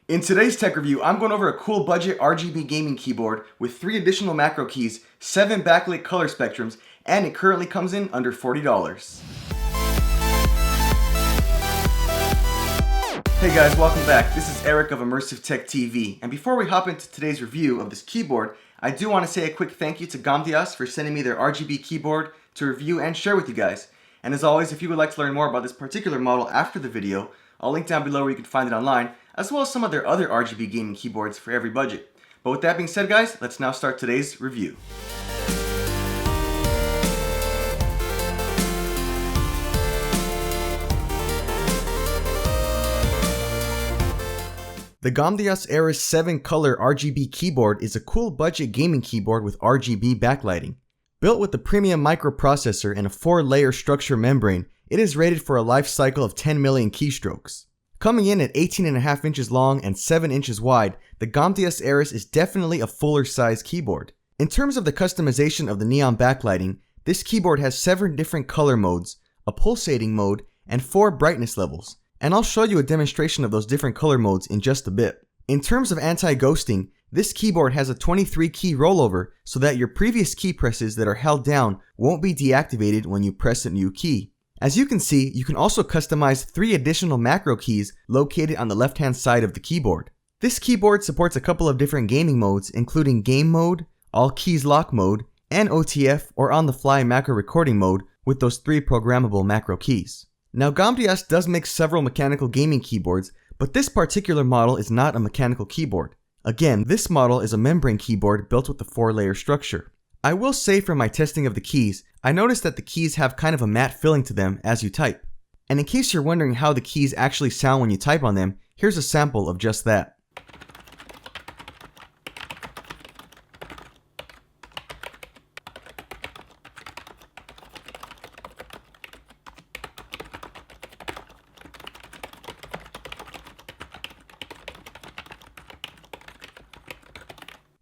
In today's tech review, I'm going over a cool budget RGB gaming keyboard with 3 additional macro keys, 7 backlit color spectrums, and it currently comes in under $40. Hey guys, welcome back. This is Eric of Immersive Tech TV, and before we hop into today's review of this keyboard, I do want to say a quick thank you to Gamdias for sending me their RGB keyboard to review and share with you guys. And as always, if you would like to learn more about this particular model after the video, I'll link down below where you can find it online, as well as some of their other RGB gaming keyboards for every budget. But with that being said guys, let's now start today's review. The Gamdias Ares 7-color RGB keyboard is a cool budget gaming keyboard with RGB backlighting. Built with the premium microprocessor and a 4-layer structure membrane, it is rated for a life cycle of 10 million keystrokes. Coming in at 18.5 inches long and 7 inches wide, the Gamdias Ares is definitely a fuller size keyboard. In terms of the customization of the neon backlighting, this keyboard has 7 different color modes, a pulsating mode, and 4 brightness levels. And I'll show you a demonstration of those different color modes in just a bit. In terms of anti-ghosting, this keyboard has a 23 key rollover so that your previous key presses that are held down won't be deactivated when you press a new key. As you can see, you can also customize 3 additional macro keys located on the left-hand side of the keyboard. This keyboard supports a couple of different gaming modes, including game mode, all keys lock mode, and OTF or on-the-fly macro recording mode with those 3 programmable macro keys. Now Gamdias does make several mechanical gaming keyboards, but this particular model is not a mechanical keyboard. Again, this model is a membrane keyboard built with a 4-layer structure. I will say from my testing of the keys, I noticed that the keys have kind of a matte feeling to them as you type. And in case you're wondering how the keys actually sound when you type on them, here's a sample of just that.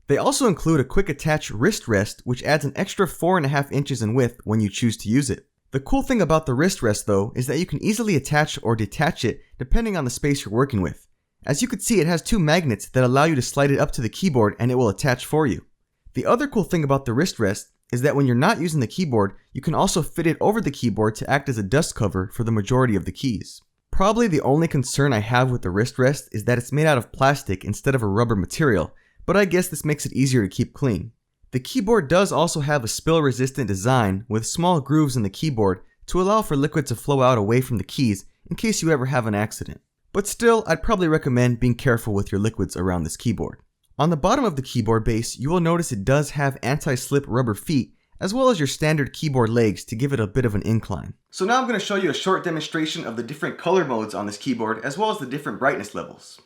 They also include a quick attach wrist rest, which adds an extra 4.5 inches in width when you choose to use it. The cool thing about the wrist rest though is that you can easily attach or detach it depending on the space you're working with. As you can see, it has 2 magnets that allow you to slide it up to the keyboard and it will attach for you. The other cool thing about the wrist rest is that when you're not using the keyboard, you can also fit it over the keyboard to act as a dust cover for the majority of the keys. Probably the only concern I have with the wrist rest is that it's made out of plastic instead of a rubber material, but I guess this makes it easier to keep clean. The keyboard does also have a spill-resistant design with small grooves in the keyboard to allow for liquid to flow out away from the keys in case you ever have an accident. But still, I'd probably recommend being careful with your liquids around this keyboard. On the bottom of the keyboard base, you will notice it does have anti-slip rubber feet as well as your standard keyboard legs to give it a bit of an incline. So now I'm going to show you a short demonstration of the different color modes on this keyboard as well as the different brightness levels.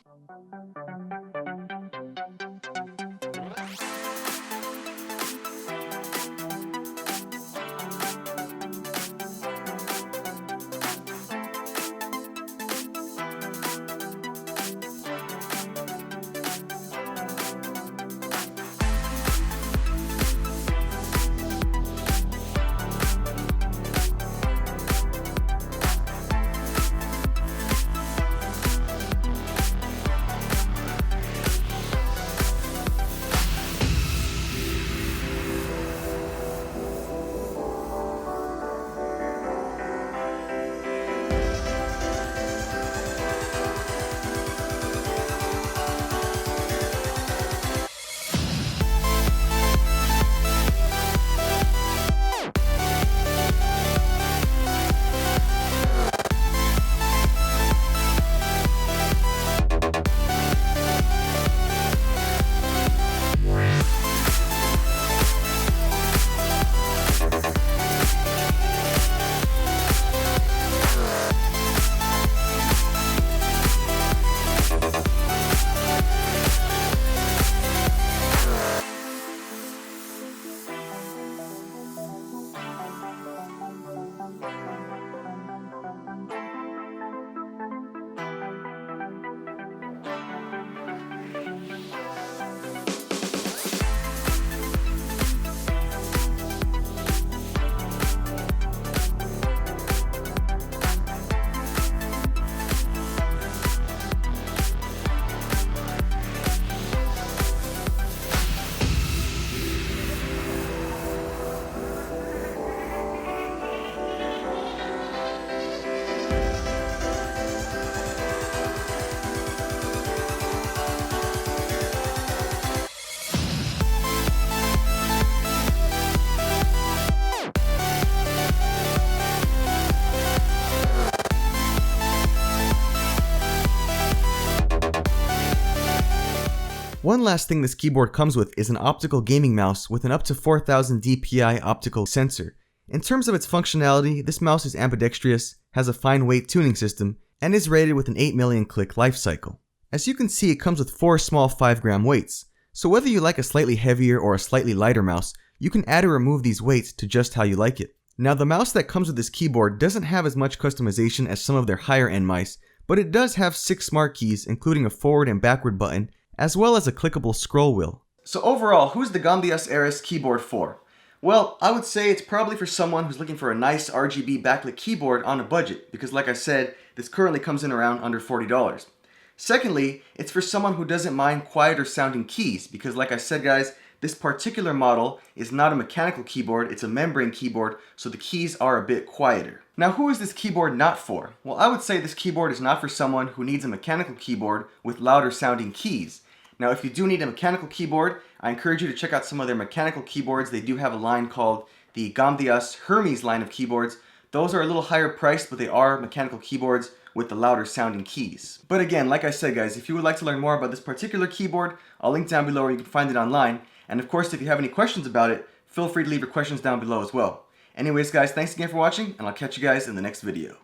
One last thing this keyboard comes with is an optical gaming mouse with an up to 4000 dpi optical sensor. In terms of its functionality, this mouse is ambidextrous, has a fine weight tuning system, and is rated with an 8 million click life cycle. As you can see, it comes with 4 small 5-gram weights, so whether you like a slightly heavier or a slightly lighter mouse, you can add or remove these weights to just how you like it. Now, the mouse that comes with this keyboard doesn't have as much customization as some of their higher end mice, but it does have 6 smart keys, including a forward and backward button, as well as a clickable scroll wheel. So overall, who's the Gamdias Ares keyboard for? Well, I would say it's probably for someone who's looking for a nice RGB backlit keyboard on a budget, because like I said, this currently comes in around under $40. Secondly, it's for someone who doesn't mind quieter sounding keys, because like I said guys, this particular model is not a mechanical keyboard, it's a membrane keyboard, so the keys are a bit quieter. Now, who is this keyboard not for? Well, I would say this keyboard is not for someone who needs a mechanical keyboard with louder sounding keys. Now, if you do need a mechanical keyboard, I encourage you to check out some of their mechanical keyboards. They do have a line called the Gamdias Hermes line of keyboards. Those are a little higher priced, but they are mechanical keyboards with the louder sounding keys. But again, like I said guys, if you would like to learn more about this particular keyboard, I'll link down below where you can find it online. And of course, if you have any questions about it, feel free to leave your questions down below as well. Anyways guys, thanks again for watching, and I'll catch you guys in the next video.